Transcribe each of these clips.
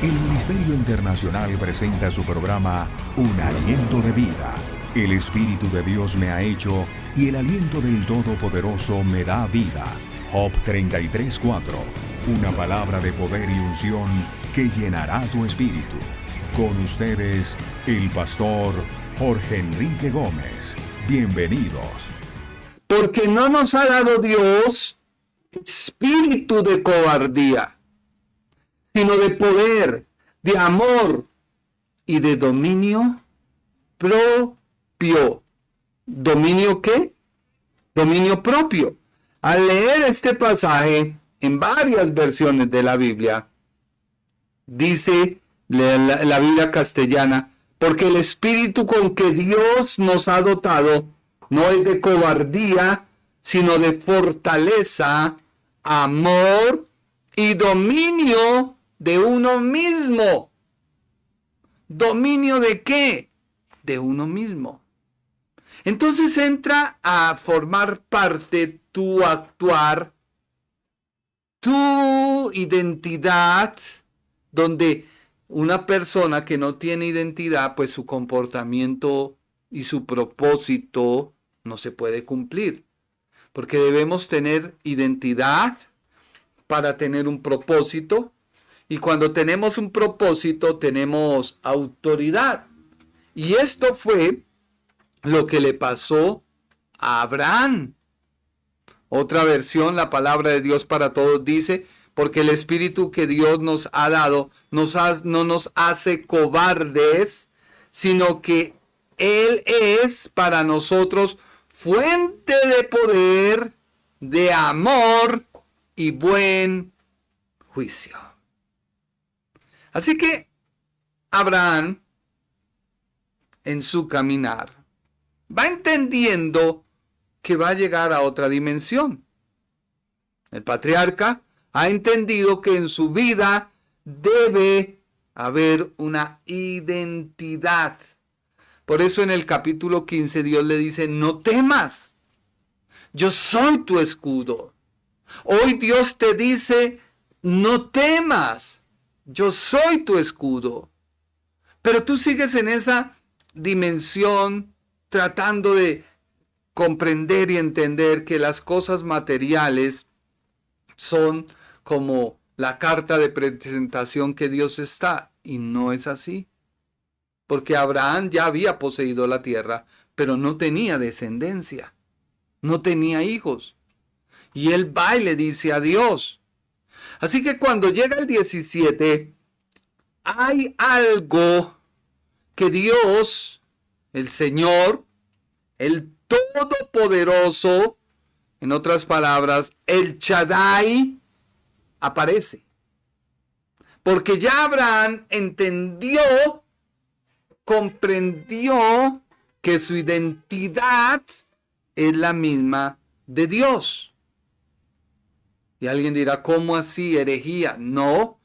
El Ministerio Internacional presenta su programa Un Aliento de Vida. El Espíritu de Dios me ha hecho y el aliento del Todopoderoso me da vida. Job 33:4. Una palabra de poder y unción que llenará tu espíritu. Con ustedes, el pastor Jorge Enrique Gómez. Bienvenidos. Porque no nos ha dado Dios espíritu de cobardía, sino de poder, de amor y de dominio propio. ¿Dominio qué? Dominio propio. Al leer este pasaje en varias versiones de la Biblia, dice la Biblia castellana, porque el espíritu con que Dios nos ha dotado no es de cobardía, sino de fortaleza, amor y dominio de uno mismo. ¿Dominio de qué? De uno mismo. Entonces entra a formar parte tu actuar, tu identidad, donde una persona que no tiene identidad, pues su comportamiento y su propósito no se puede cumplir. Porque debemos tener identidad para tener un propósito. Y cuando tenemos un propósito, tenemos autoridad. Y esto fue lo que le pasó a Abraham. Otra versión, la palabra de Dios para todos dice, porque el espíritu que Dios nos ha dado no nos hace cobardes, sino que Él es para nosotros fuente de poder, de amor y buen juicio. Así que Abraham, en su caminar, va entendiendo que va a llegar a otra dimensión. El patriarca ha entendido que en su vida debe haber una identidad. Por eso en el capítulo 15 Dios le dice, no temas, yo soy tu escudo. Hoy Dios te dice, no temas, yo soy tu escudo. Pero tú sigues en esa dimensión tratando de comprender y entender que las cosas materiales son como la carta de presentación que Dios está, y no es así. Porque Abraham ya había poseído la tierra, pero no tenía descendencia, no tenía hijos. Y él va y le dice a Dios. Así que cuando llega el 17, hay algo que Dios, el Señor, el Todopoderoso, en otras palabras, el Shaddai, aparece. Porque ya Abraham comprendió que su identidad es la misma de Dios. Y alguien dirá, ¿cómo así, herejía? No.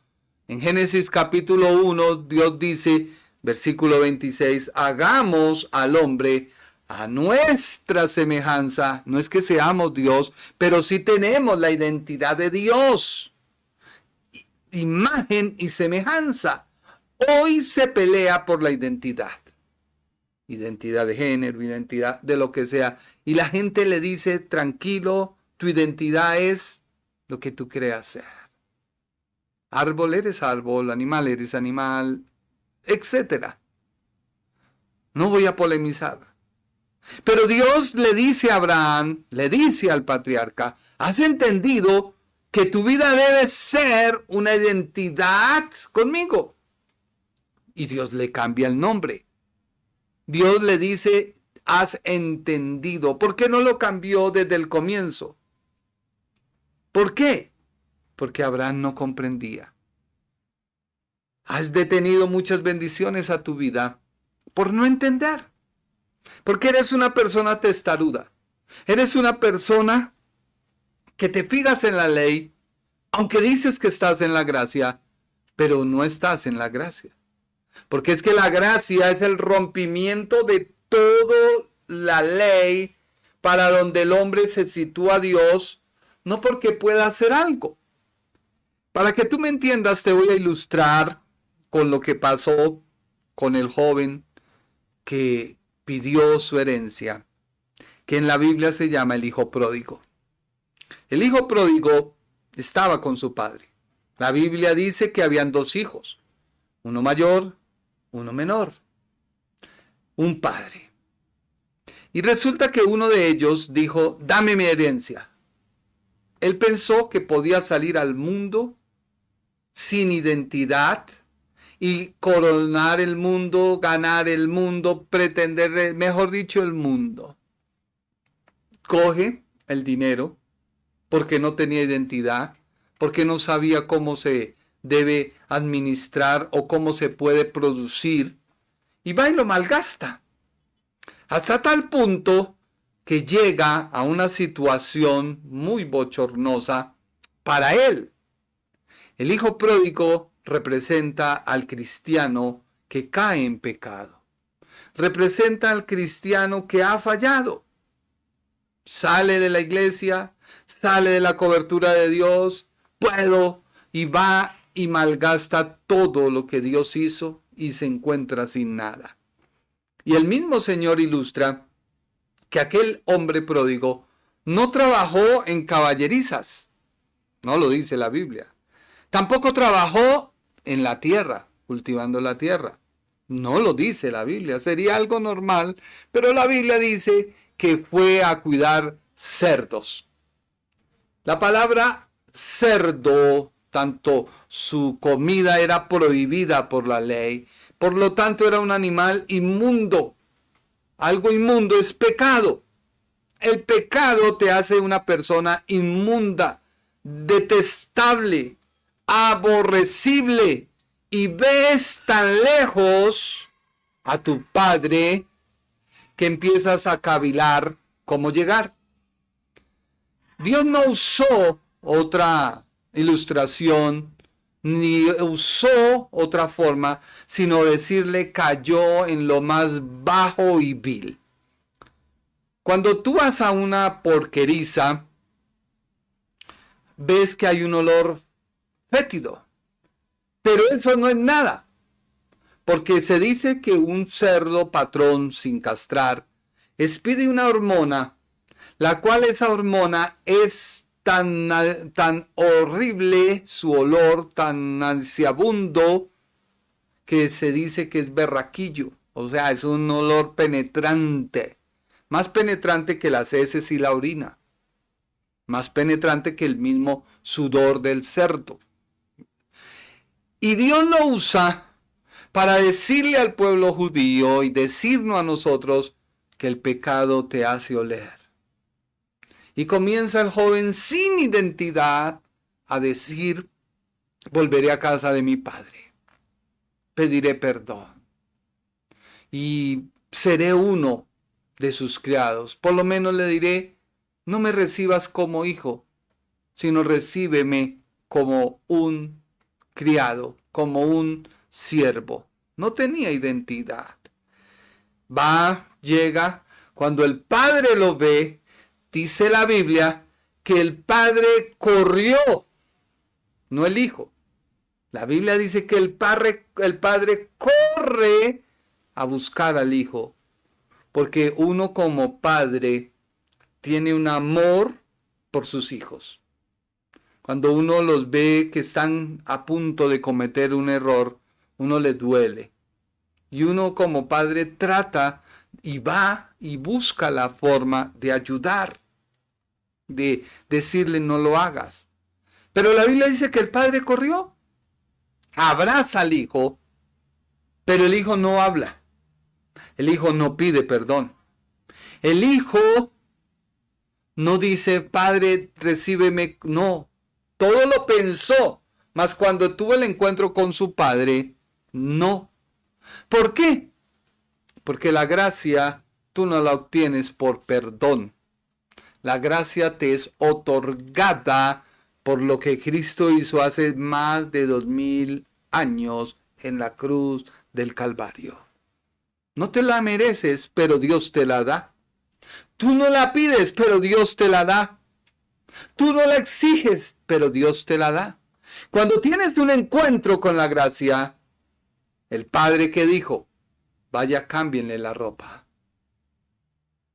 En Génesis capítulo 1, Dios dice, versículo 26, hagamos al hombre a nuestra semejanza. No es que seamos Dios, pero sí tenemos la identidad de Dios. Imagen y semejanza. Hoy se pelea por la identidad. Identidad de género, identidad de lo que sea. Y la gente le dice, tranquilo, tu identidad es lo que tú creas ser. Árbol eres árbol, animal eres animal, etc. No voy a polemizar. Pero Dios le dice a Abraham, le dice al patriarca, ¿has entendido que tu vida debe ser una identidad conmigo? Y Dios le cambia el nombre. Dios le dice, has entendido. ¿Por qué no lo cambió desde el comienzo? ¿Por qué? Porque Abraham no comprendía. Has detenido muchas bendiciones a tu vida por no entender. Porque eres una persona testaruda. Eres una persona que te fijas en la ley, aunque dices que estás en la gracia, pero no estás en la gracia. Porque es que la gracia es el rompimiento de toda la ley para donde el hombre se sitúa a Dios, no porque pueda hacer algo. Para que tú me entiendas, te voy a ilustrar con lo que pasó con el joven que pidió su herencia, que en la Biblia se llama el hijo pródigo. El hijo pródigo estaba con su padre. La Biblia dice que habían dos hijos, uno mayor, uno menor, un padre. Y resulta que uno de ellos dijo, dame mi herencia. Él pensó que podía salir al mundo sin identidad y coronar el mundo, ganar el mundo, pretender, mejor dicho, el mundo. Coge el dinero porque no tenía identidad, porque no sabía cómo se debe administrar o cómo se puede producir, y va y lo malgasta. Hasta tal punto que llega a una situación muy bochornosa para él. El hijo pródigo representa al cristiano que cae en pecado. Representa al cristiano que ha fallado. Sale de la iglesia, sale de la cobertura de Dios, y va y malgasta todo lo que Dios hizo y se encuentra sin nada. Y el mismo Señor ilustra que aquel hombre pródigo no trabajó en caballerizas, no lo dice la Biblia. Tampoco trabajó en la tierra, cultivando la tierra. No lo dice la Biblia, sería algo normal, pero la Biblia dice que fue a cuidar cerdos. La palabra cerdo, tanto su comida era prohibida por la ley, por lo tanto era un animal inmundo. Algo inmundo es pecado. El pecado te hace una persona inmunda, detestable, aborrecible, y ves tan lejos a tu padre que empiezas a cavilar cómo llegar. Dios no usó otra ilustración, ni usó otra forma, sino decirle cayó en lo más bajo y vil. Cuando tú vas a una porqueriza, ves que hay un olor fétido, pero eso no es nada, porque se dice que un cerdo patrón sin castrar expide una hormona, la cual esa hormona es tan horrible, su olor tan nauseabundo, que se dice que es berraquillo, o sea, es un olor penetrante, más penetrante que las heces y la orina, más penetrante que el mismo sudor del cerdo. Y Dios lo usa para decirle al pueblo judío y decirnos a nosotros que el pecado te hace oler. Y comienza el joven sin identidad a decir, volveré a casa de mi padre, pediré perdón y seré uno de sus criados. Por lo menos le diré, no me recibas como hijo, sino recíbeme como un criado, como un siervo. No tenía identidad. Llega, cuando el padre lo ve, dice la Biblia que el padre corrió, no el hijo. La Biblia dice que el padre corre a buscar al hijo, porque uno como padre tiene un amor por sus hijos. Cuando uno los ve que están a punto de cometer un error, uno le duele. Y uno como padre trata y va y busca la forma de ayudar, de decirle no lo hagas. Pero la Biblia dice que el padre corrió, abraza al hijo, pero el hijo no habla. El hijo no pide perdón. El hijo no dice, padre, recíbeme, no. Todo lo pensó, mas cuando tuvo el encuentro con su padre, no. ¿Por qué? Porque la gracia tú no la obtienes por perdón. La gracia te es otorgada por lo que Cristo hizo hace más de 2000 años en la cruz del Calvario. No te la mereces, pero Dios te la da. Tú no la pides, pero Dios te la da. Tú no la exiges, pero Dios te la da. Cuando tienes un encuentro con la gracia, El padre que dijo, vaya, cámbienle la ropa.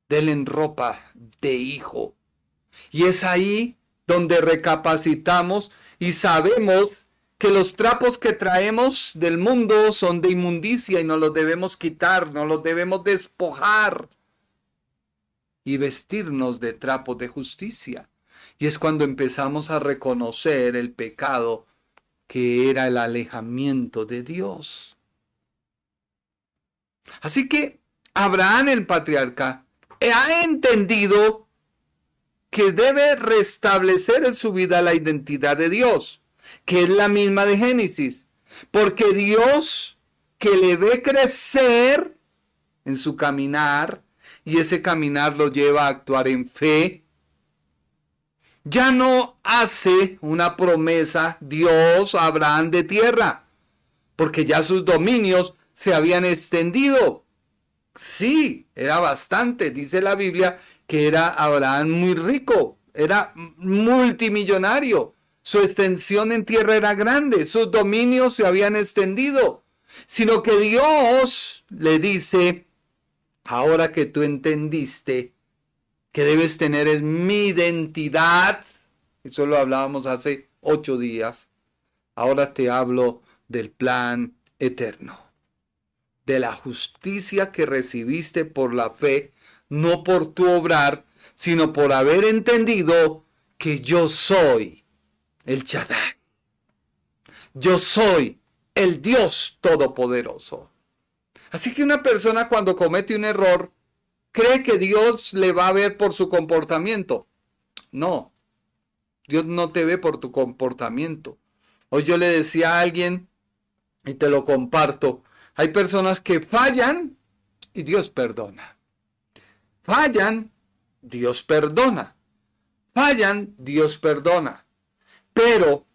Denle ropa de hijo. Y es ahí donde recapacitamos y sabemos que los trapos que traemos del mundo son de inmundicia y nos los debemos quitar, nos los debemos despojar y vestirnos de trapos de justicia. Y es cuando empezamos a reconocer el pecado que era el alejamiento de Dios. Así que Abraham, el patriarca, ha entendido que debe restablecer en su vida la identidad de Dios, que es la misma de Génesis, porque Dios que le ve crecer en su caminar, y ese caminar lo lleva a actuar en fe, ya no hace una promesa Dios a Abraham de tierra, porque ya sus dominios se habían extendido. Sí, era bastante, dice la Biblia, que era Abraham muy rico, era multimillonario, su extensión en tierra era grande, sus dominios se habían extendido, sino que Dios le dice, ahora que tú entendiste que debes tener es mi identidad, eso lo hablábamos hace 8 días, ahora te hablo del plan eterno, de la justicia que recibiste por la fe, no por tu obrar, sino por haber entendido que yo soy el Shaddai. Yo soy el Dios Todopoderoso. Así que una persona cuando comete un error, cree que Dios le va a ver por su comportamiento. No, Dios no te ve por tu comportamiento. Hoy yo le decía a alguien, y te lo comparto, hay personas que fallan y Dios perdona. Fallan, Dios perdona. Fallan, Dios perdona. Pero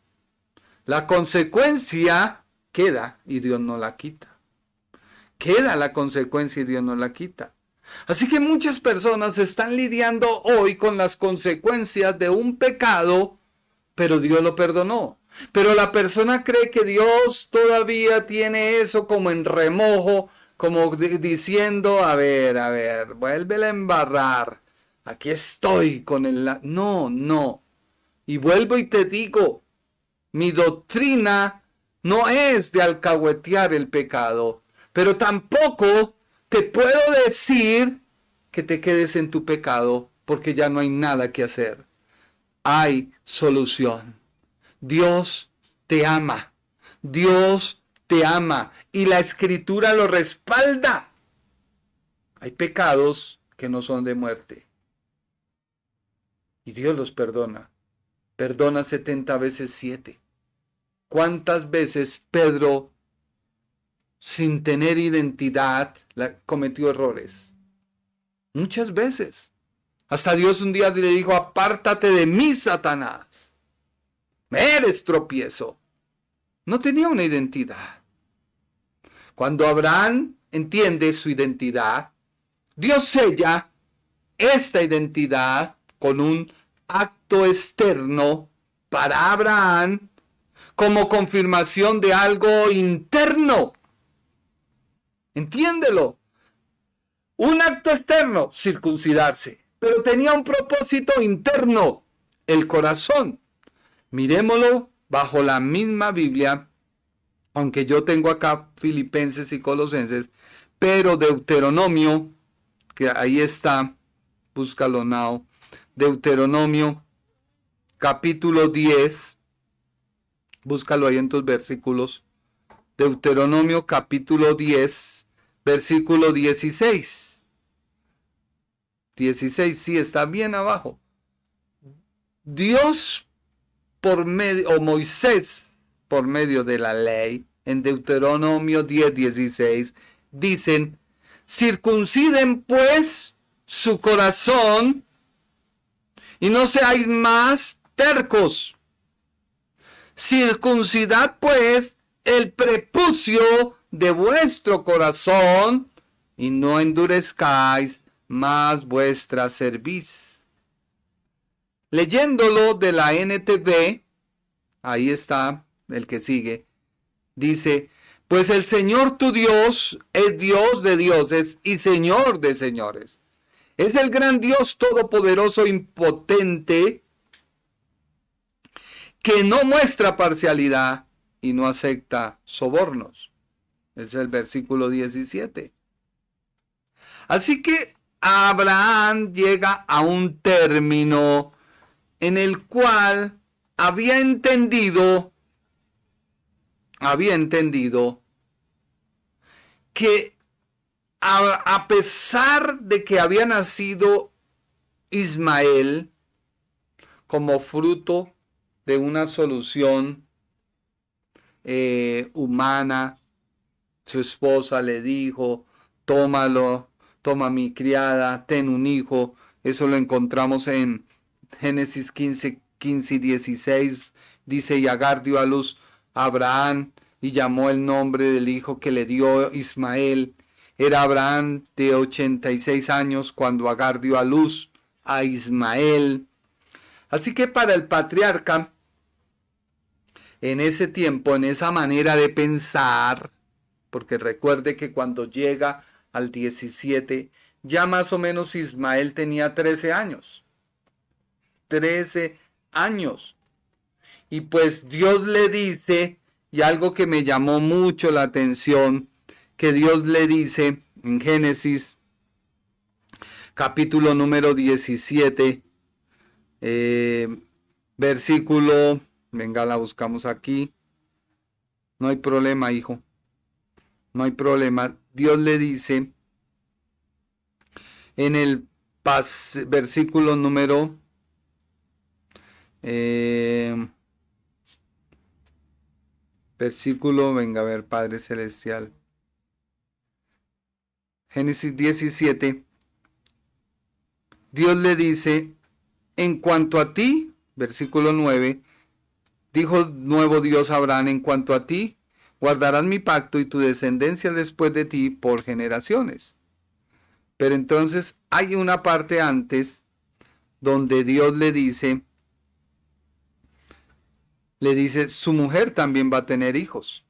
la consecuencia queda y Dios no la quita. Queda la consecuencia y Dios no la quita. Así que muchas personas están lidiando hoy con las consecuencias de un pecado, pero Dios lo perdonó. Pero la persona cree que Dios todavía tiene eso como en remojo, como diciendo, a ver, vuélvela a embarrar. Aquí estoy con el... No. Y vuelvo y te digo, mi doctrina no es de alcahuetear el pecado, pero tampoco te puedo decir que te quedes en tu pecado, porque ya no hay nada que hacer. Hay solución. Dios te ama. Dios te ama. Y la Escritura lo respalda. Hay pecados que no son de muerte. Y Dios los perdona. Perdona 70 veces 7. ¿Cuántas veces Pedro, sin tener identidad, cometió errores? Muchas veces. Hasta Dios un día le dijo, apártate de mí, Satanás. Eres tropiezo. No tenía una identidad. Cuando Abraham entiende su identidad, Dios sella esta identidad con un acto externo para Abraham como confirmación de algo interno. Entiéndelo. Un acto externo, circuncidarse, pero tenía un propósito interno, el corazón. Miremoslo bajo la misma Biblia, aunque yo tengo acá Filipenses y Colosenses, pero Deuteronomio, que ahí está, búscalo now, Deuteronomio capítulo 10, búscalo ahí en tus versículos, Deuteronomio capítulo 10, versículo 16. 16, sí, está bien abajo. Dios por medio, o Moisés por medio de la ley, en Deuteronomio 10, 16, dicen, circunciden pues su corazón y no seáis más tercos. Circuncidad pues el prepucio de vuestro corazón y no endurezcáis más vuestra cerviz. Leyéndolo de la NTV, ahí está el que sigue, dice, Pues el Señor tu Dios es Dios de dioses y Señor de señores. Es el gran Dios todopoderoso, impotente, que no muestra parcialidad y no acepta sobornos. Es el versículo 17. Así que Abraham llega a un término en el cual había entendido que a pesar de que había nacido Ismael como fruto de una solución humana, su esposa le dijo, tómalo, toma mi criada, ten un hijo. Eso lo encontramos en Génesis 15 y 16. Dice, y Agar dio a luz a Abraham y llamó el nombre del hijo que le dio Ismael. Era Abraham de 86 años cuando Agar dio a luz a Ismael. Así que para el patriarca, en ese tiempo, en esa manera de pensar, porque recuerde que cuando llega al 17, ya más o menos Ismael tenía 13 años. 13 años. Y pues Dios le dice, y algo que me llamó mucho la atención, que Dios le dice en Génesis, capítulo número 17, versículo, venga, la buscamos aquí. No hay problema, hijo. No hay problema. Dios le dice en el versículo número venga a ver, Padre Celestial. Génesis 17. Dios le dice, en cuanto a ti, versículo 9, dijo nuevo Dios a Abraham, en cuanto a ti, guardarás mi pacto y tu descendencia después de ti por generaciones. Pero entonces hay una parte antes donde Dios le dice, su mujer también va a tener hijos.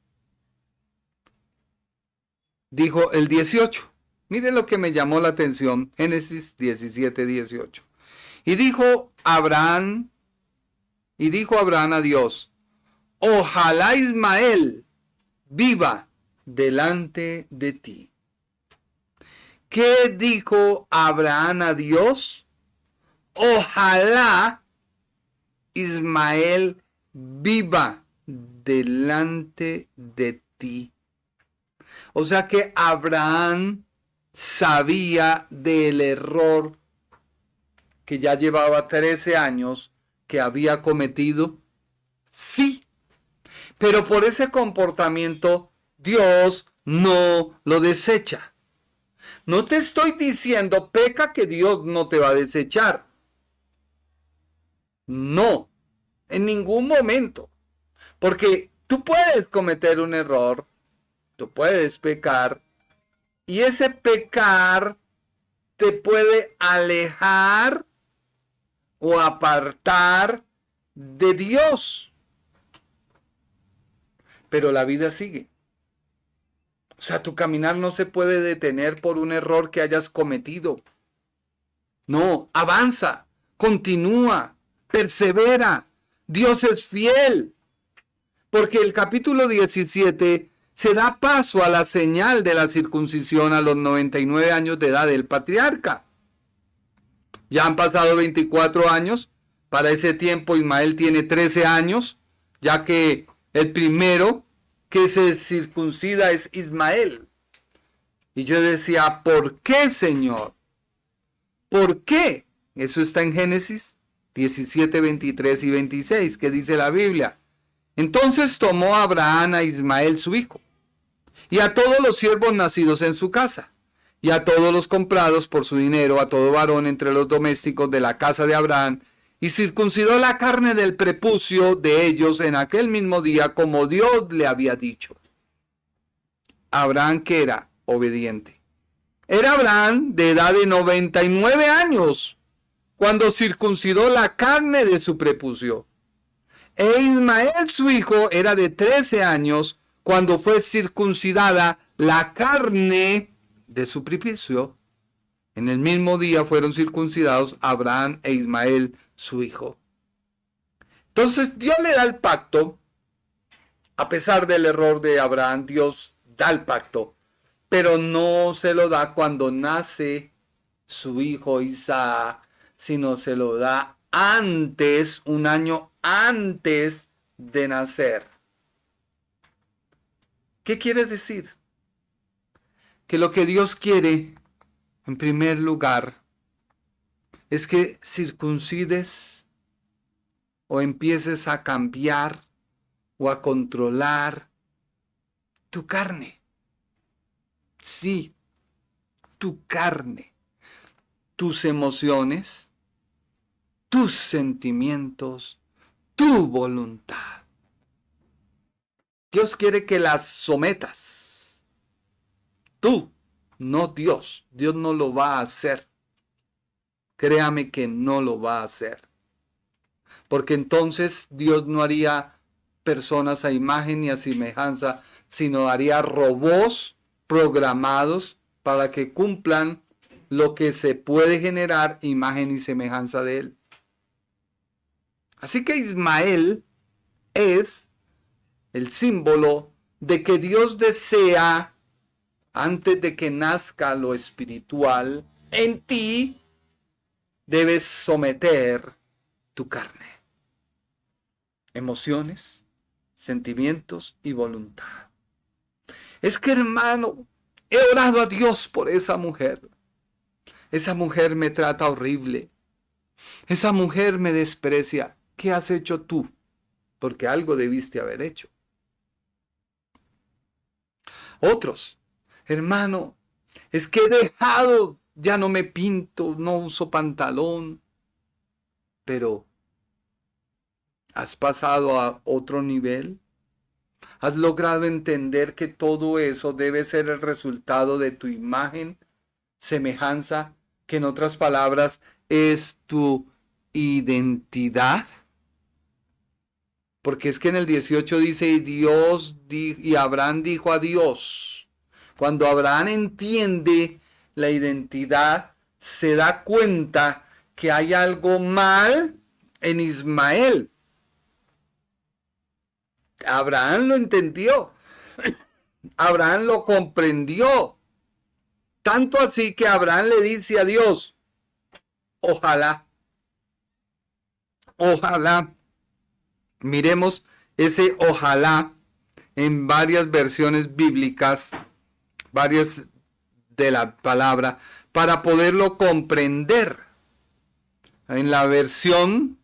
Dijo el 18. Mire lo que me llamó la atención, Génesis 17, 18. Y dijo Abraham a Dios, ojalá Ismael viva delante de ti. ¿Qué dijo Abraham a Dios? Ojalá Ismael viva delante de ti. O sea que Abraham sabía del error que ya llevaba 13 años que había cometido. Sí, pero por ese comportamiento Dios no lo desecha. No te estoy diciendo peca que Dios no te va a desechar. No, en ningún momento. Porque tú puedes cometer un error, tú puedes pecar, y ese pecar te puede alejar o apartar de Dios. Pero la vida sigue. O sea, tu caminar no se puede detener por un error que hayas cometido. No, avanza, continúa, persevera. Dios es fiel. Porque el capítulo 17 se da paso a la señal de la circuncisión a los 99 años de edad del patriarca. Ya han pasado 24 años. Para ese tiempo Ismael tiene 13 años, ya que el primero que se circuncida es Ismael. Y yo decía, ¿por qué, Señor? ¿Por qué? Eso está en Génesis 17, 23 y 26, que dice la Biblia. Entonces tomó Abraham a Ismael su hijo, y a todos los siervos nacidos en su casa, y a todos los comprados por su dinero, a todo varón entre los domésticos de la casa de Abraham, y circuncidó la carne del prepucio de ellos en aquel mismo día, como Dios le había dicho. Abraham, que era obediente. Era Abraham de edad de 99 años, cuando circuncidó la carne de su prepucio. E Ismael su hijo era de 13 años cuando fue circuncidada la carne de su prepucio, en el mismo día fueron circuncidados Abraham e Ismael, su hijo. Entonces Dios le da el pacto, a pesar del error de Abraham, Dios da el pacto, pero no se lo da cuando nace su hijo Isaac, sino se lo da antes, un año antes de nacer. ¿Qué quiere decir? Que lo que Dios quiere, en primer lugar, es que circuncides o empieces a cambiar o a controlar tu carne. Sí, tu carne, tus emociones, tus sentimientos, tu voluntad. Dios quiere que las sometas. Tú, no Dios. Dios no lo va a hacer. Créame que no lo va a hacer. Porque entonces Dios no haría personas a imagen y a semejanza, sino haría robots programados para que cumplan lo que se puede generar imagen y semejanza de él. Así que Ismael es el símbolo de que Dios desea, antes de que nazca lo espiritual, en ti debes someter tu carne, emociones, sentimientos y voluntad. Es que, hermano, he orado a Dios por esa mujer. Esa mujer me trata horrible. Esa mujer me desprecia. ¿Qué has hecho tú? Porque algo debiste haber hecho. Otros, hermano, es que he dejado, ya no me pinto, no uso pantalón. Pero, ¿has pasado a otro nivel? ¿Has logrado entender que todo eso debe ser el resultado de tu imagen, semejanza, que en otras palabras es tu identidad? Porque es que en el 18 dice, y Abraham dijo a Dios. Cuando Abraham entiende la identidad, se da cuenta que hay algo mal en Ismael. Abraham lo entendió. Abraham lo comprendió. Tanto así que Abraham le dice a Dios, ojalá, miremos ese ojalá en varias versiones bíblicas, varias de la palabra, para poderlo comprender. En la versión,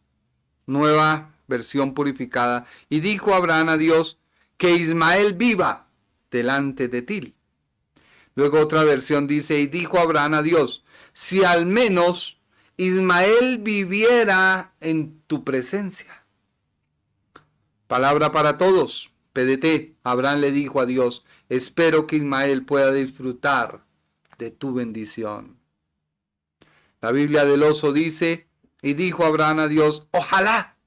nueva versión purificada, y dijo Abraham a Dios, que Ismael viva delante de ti. Luego otra versión dice, y dijo Abraham a Dios, si al menos Ismael viviera en tu presencia. Palabra para todos. PDT. Abraham le dijo a Dios, espero que Ismael pueda disfrutar de tu bendición. La Biblia del Oso dice, y dijo Abraham a Dios, ojalá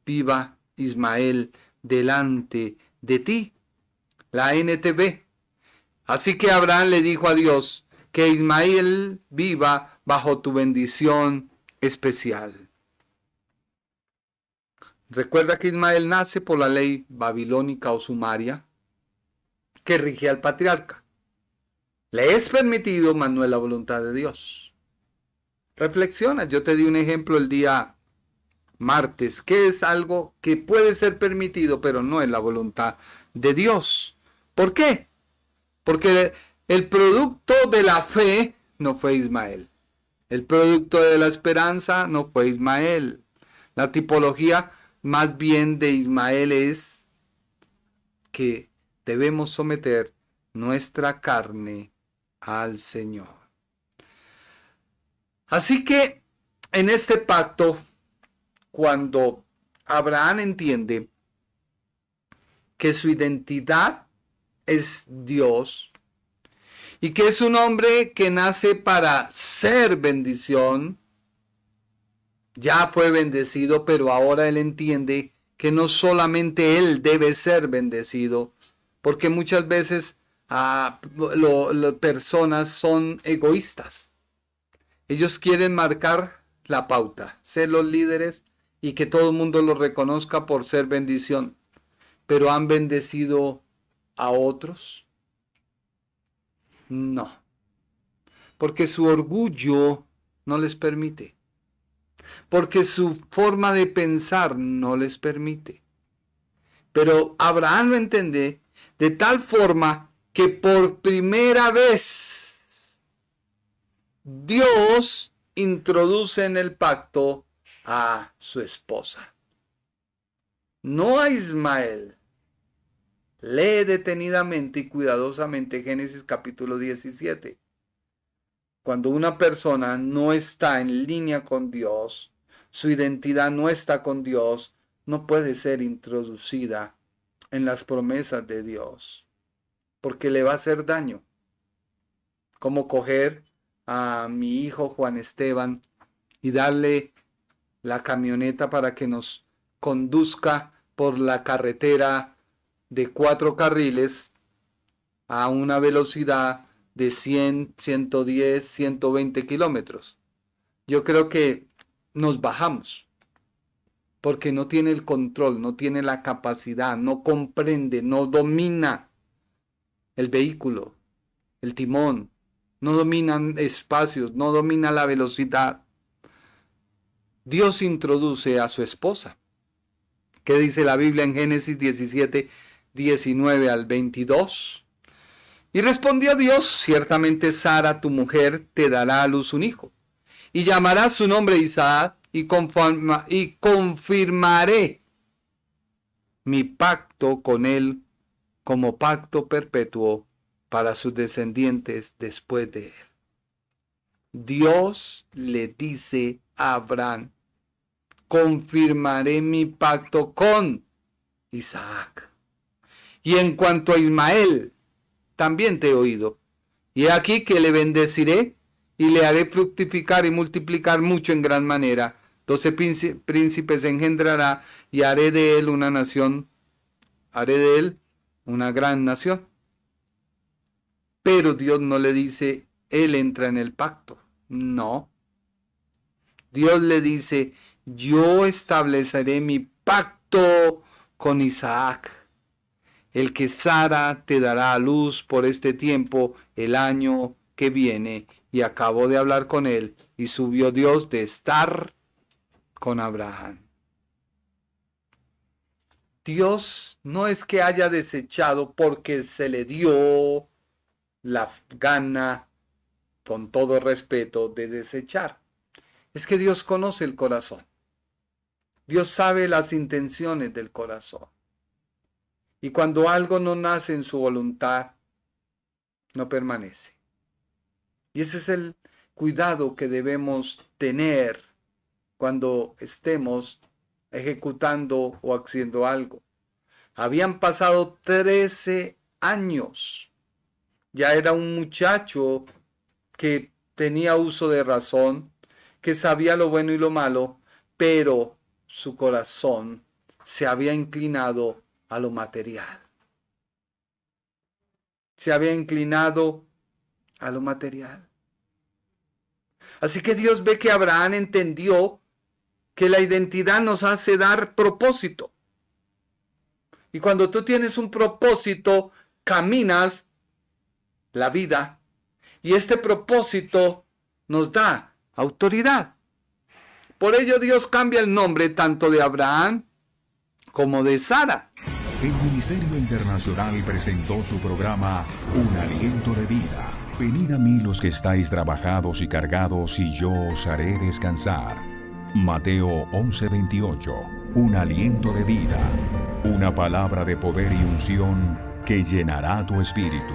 viva Ismael delante de ti. La NTV. Así que Abraham le dijo a Dios, que Ismael viva bajo tu bendición especial. Recuerda que Ismael nace por la ley babilónica o sumaria que rige al patriarca. Le es permitido, mas no es la voluntad de Dios. Reflexiona, yo te di un ejemplo el día martes, que es algo que puede ser permitido, pero no es la voluntad de Dios. ¿Por qué? Porque el producto de la fe no fue Ismael. El producto de la esperanza no fue Ismael. La tipología más bien de Ismael es que debemos someter nuestra carne al Señor. Así que en este pacto, cuando Abraham entiende que su identidad es Dios y que es un hombre que nace para ser bendición, ya fue bendecido, pero ahora él entiende que no solamente él debe ser bendecido, Porque muchas veces las personas son egoístas. Ellos quieren marcar la pauta, ser los líderes y que todo el mundo los reconozca por ser bendición. ¿Pero han bendecido a otros? No. Porque su orgullo no les permite. Porque su forma de pensar no les permite. Pero Abraham lo entiende de tal forma que por primera vez Dios introduce en el pacto a su esposa. No a Ismael. Lee detenidamente y cuidadosamente Génesis capítulo 17. Cuando una persona no está en línea con Dios, su identidad no está con Dios, no puede ser introducida en las promesas de Dios, porque le va a hacer daño. Como coger a mi hijo Juan Esteban y darle la camioneta para que nos conduzca por la carretera de 4 carriles a una velocidad de 100, 110, 120 kilómetros. Yo creo que nos bajamos, porque no tiene el control, no tiene la capacidad, no comprende, no domina el vehículo, el timón, no dominan espacios, no domina la velocidad. Dios introduce a su esposa. ¿Qué dice la Biblia en Génesis 17, 19 al 22? Y respondió Dios: ciertamente Sara, tu mujer, te dará a luz un hijo, y llamarás su nombre Isaac, y confirmaré mi pacto con él como pacto perpetuo para sus descendientes después de él. Dios le dice a Abraham: confirmaré mi pacto con Isaac. Y en cuanto a Ismael, también te he oído. Y aquí que le bendeciré y le haré fructificar y multiplicar mucho en gran manera. 12 príncipes engendrará y haré de él una nación, haré de él una gran nación. Pero Dios no le dice, él entra en el pacto. No. Dios le dice, yo estableceré mi pacto con Isaac, el que Sara te dará a luz por este tiempo, el año que viene. Y acabó de hablar con él, y subió Dios de estar con Abraham. Dios no es que haya desechado porque se le dio la gana, con todo respeto, de desechar. Es que Dios conoce el corazón. Dios sabe las intenciones del corazón. Y cuando algo no nace en su voluntad, no permanece. Y ese es el cuidado que debemos tener cuando estemos ejecutando o haciendo algo. Habían pasado 13 años. Ya era un muchacho que tenía uso de razón, que sabía lo bueno y lo malo, pero su corazón se había inclinado a lo material. Se había inclinado a lo material. Así que Dios ve que Abraham entendió que la identidad nos hace dar propósito. Y cuando tú tienes un propósito, caminas la vida. Y este propósito nos da autoridad. Por ello Dios cambia el nombre tanto de Abraham como de Sara. El Ministerio Internacional presentó su programa Un Aliento de Vida. Venid a mí los que estáis trabajados y cargados, y yo os haré descansar. Mateo 11:28. Un aliento de vida. Una palabra de poder y unción que llenará tu espíritu.